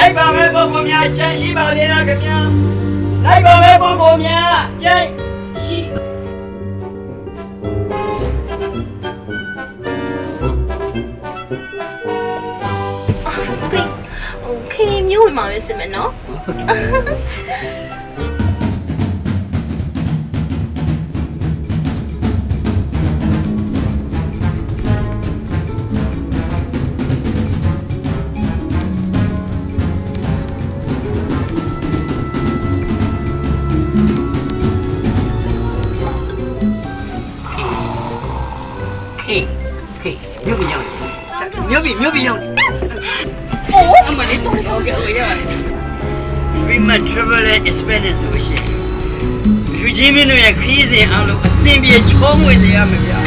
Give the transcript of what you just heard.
လိုက်ပါမယ်ပုံပုံများချမ်းရှိပါသေးလားခင်ဗျာလိုက်ပါမယ်ပုံပုံများကျိတ်ရှိ ခေမျိုးဝင်မှာပဲစစ်မယ်နော် မြို့ပြီရောက် โอ้ အမလေးဆောက်ကြရရတယ် Remote travel experience ဆိုရှင်လူကြီးမင်းတို့ရဲ့ခရီးစဉ်အောင်လို့အဆင်ပြေချောမွေ့စေရမယ်ဗျာ